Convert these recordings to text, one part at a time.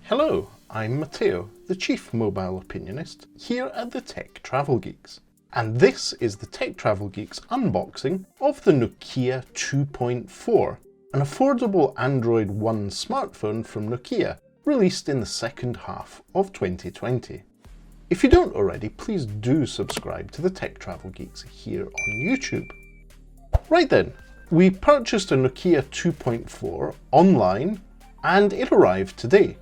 Hello, I'm Matteo, the Chief Mobile Opinionist, here at the Tech Travel Geeks. And this is the Tech Travel Geeks unboxing of the Nokia 2.4, an affordable Android One smartphone from Nokia, released in the second half of 2020. If you don't already, please do subscribe to the Tech Travel Geeks here on YouTube. Right then, we purchased a Nokia 2.4 online and it arrived today.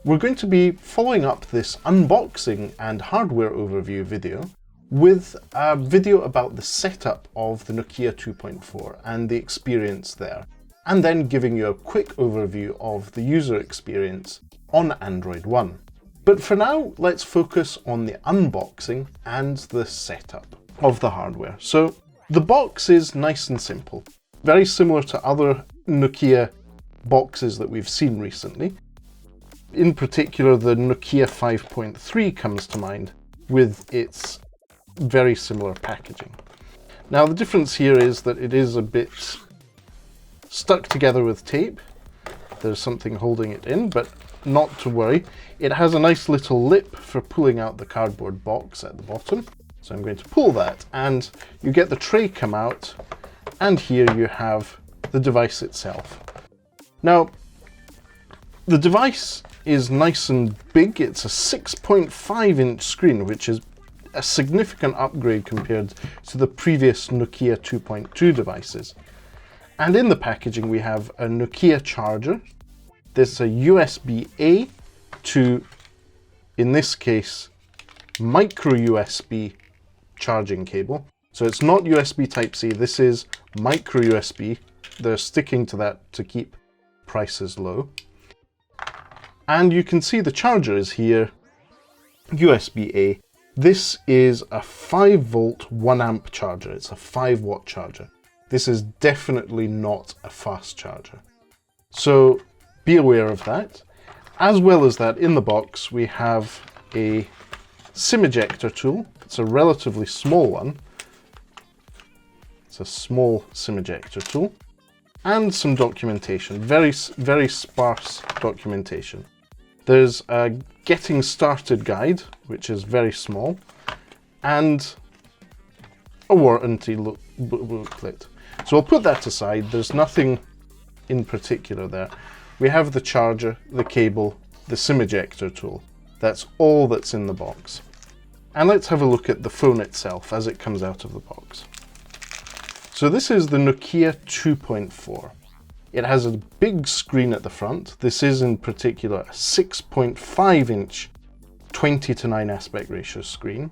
We're going to be following up this unboxing and hardware overview video with a video about the setup of the Nokia 2.4 and the experience there, and then giving you a quick overview of the user experience on Android One. But for now, let's focus on the unboxing and the setup of the hardware. So the box is nice and simple, very similar to other Nokia boxes that we've seen recently. In particular, the Nokia 5.3 comes to mind with its very similar packaging. Now, the difference here is that it is a bit stuck together with tape. There's something holding it in, but not to worry. It has a nice little lip for pulling out the cardboard box at the bottom. So I'm going to pull that, and you get the tray come out, and here you have the device itself. Now, the device is nice and big. It's a 6.5-inch screen, which is a significant upgrade compared to the previous Nokia 2.2 devices. And in the packaging, we have a Nokia charger. There's a USB-A to, in this case, micro USB charging cable. So it's not USB Type-C, this is micro USB. They're sticking to that to keep prices low. And you can see the charger is here, USB-A. This is a 5-volt 1-amp charger. It's a 5-watt charger. This is definitely not a fast charger. So be aware of that. As well as that, in the box, we have a SIM ejector tool. It's a relatively small one. It's a small SIM ejector tool. And some documentation, very sparse documentation. There's a getting started guide, which is very small, and a warranty booklet. So I'll put that aside. There's nothing in particular there. We have the charger, the cable, the SIM ejector tool. That's all that's in the box. And let's have a look at the phone itself as it comes out of the box. So this is the Nokia 2.4. It has a big screen at the front. This is in particular a 6.5-inch 20:9 aspect ratio screen.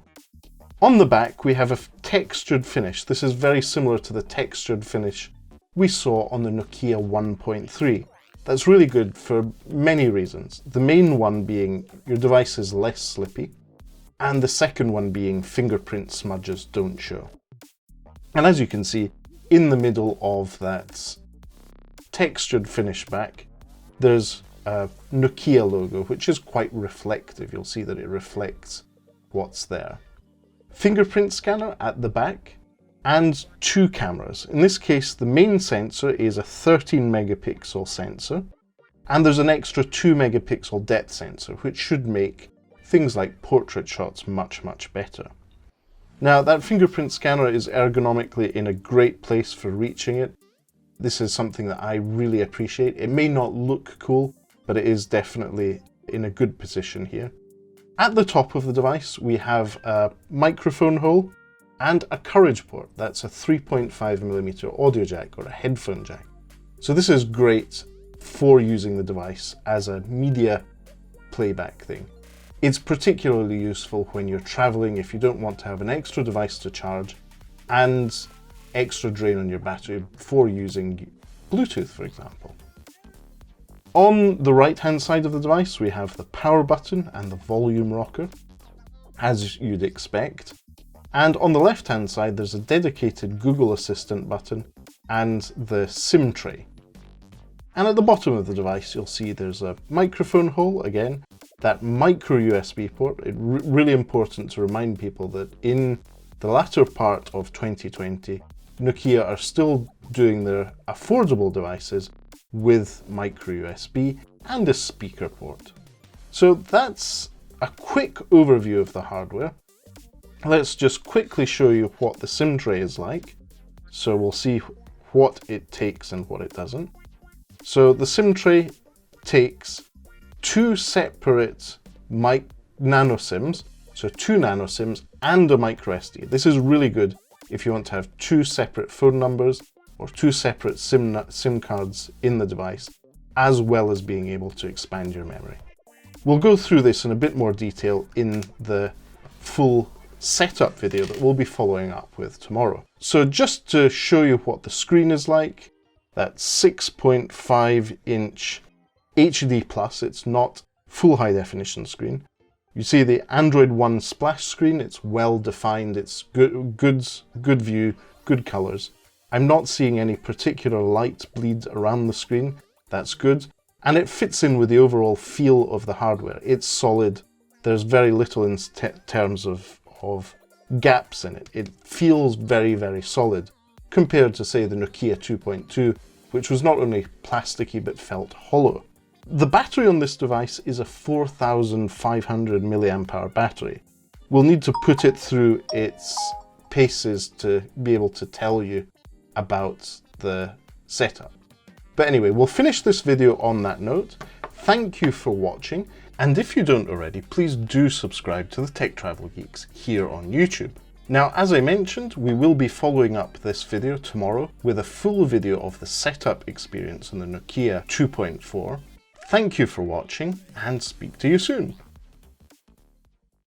On the back, we have a textured finish. This is very similar to the textured finish we saw on the Nokia 1.3. That's really good for many reasons. The main one being your device is less slippy, and the second one being fingerprint smudges don't show. And as you can see, in the middle of that textured finish back, there's a Nokia logo, which is quite reflective. You'll see that it reflects what's there. Fingerprint scanner at the back, and 2 cameras. In this case, the main sensor is a 13 megapixel sensor, and there's an extra 2 megapixel depth sensor, which should make things like portrait shots much better. Now, that fingerprint scanner is ergonomically in a great place for reaching it. This is something that I really appreciate. It may not look cool, but it is definitely in a good position here. At the top of the device, we have a microphone hole and a courage port. That's a 3.5mm audio jack or a headphone jack. So this is great for using the device as a media playback thing. It's particularly useful when you're traveling, if you don't want to have an extra device to charge and extra drain on your battery before using Bluetooth, for example. On the right-hand side of the device, we have the power button and the volume rocker, as you'd expect. And on the left-hand side, there's a dedicated Google Assistant button and the SIM tray. And at the bottom of the device, you'll see there's a microphone hole again, that micro USB port. It's really important to remind people that in the latter part of 2020, Nokia are still doing their affordable devices with micro USB and a speaker port. So that's a quick overview of the hardware. Let's just quickly show you what the SIM tray is like. So we'll see what it takes and what it doesn't. So the SIM tray takes two separate nano SIMs, so two nano SIMs and a micro SD. This is really good if you want to have two separate phone numbers or two separate SIM cards in the device, as well as being able to expand your memory. We'll go through this in a bit more detail in the full setup video that we'll be following up with tomorrow. So just to show you what the screen is like, that's 6.5 inch HD+, it's not full high definition screen. You see the Android One splash screen, it's well defined, it's good view, good colors. I'm not seeing any particular light bleed around the screen, that's good. And it fits in with the overall feel of the hardware. It's solid, there's very little in terms of gaps in it. It feels very, very solid compared to, say, the Nokia 2.2, which was not only plasticky but felt hollow. The battery on this device is a 4,500 milliamp hour battery. We'll need to put it through its paces to be able to tell you about the setup. But anyway, we'll finish this video on that note. Thank you for watching, and if you don't already, please do subscribe to the Tech Travel Geeks here on YouTube. Now, as I mentioned, we will be following up this video tomorrow with a full video of the setup experience on the Nokia 2.4. Thank you for watching, and speak to you soon.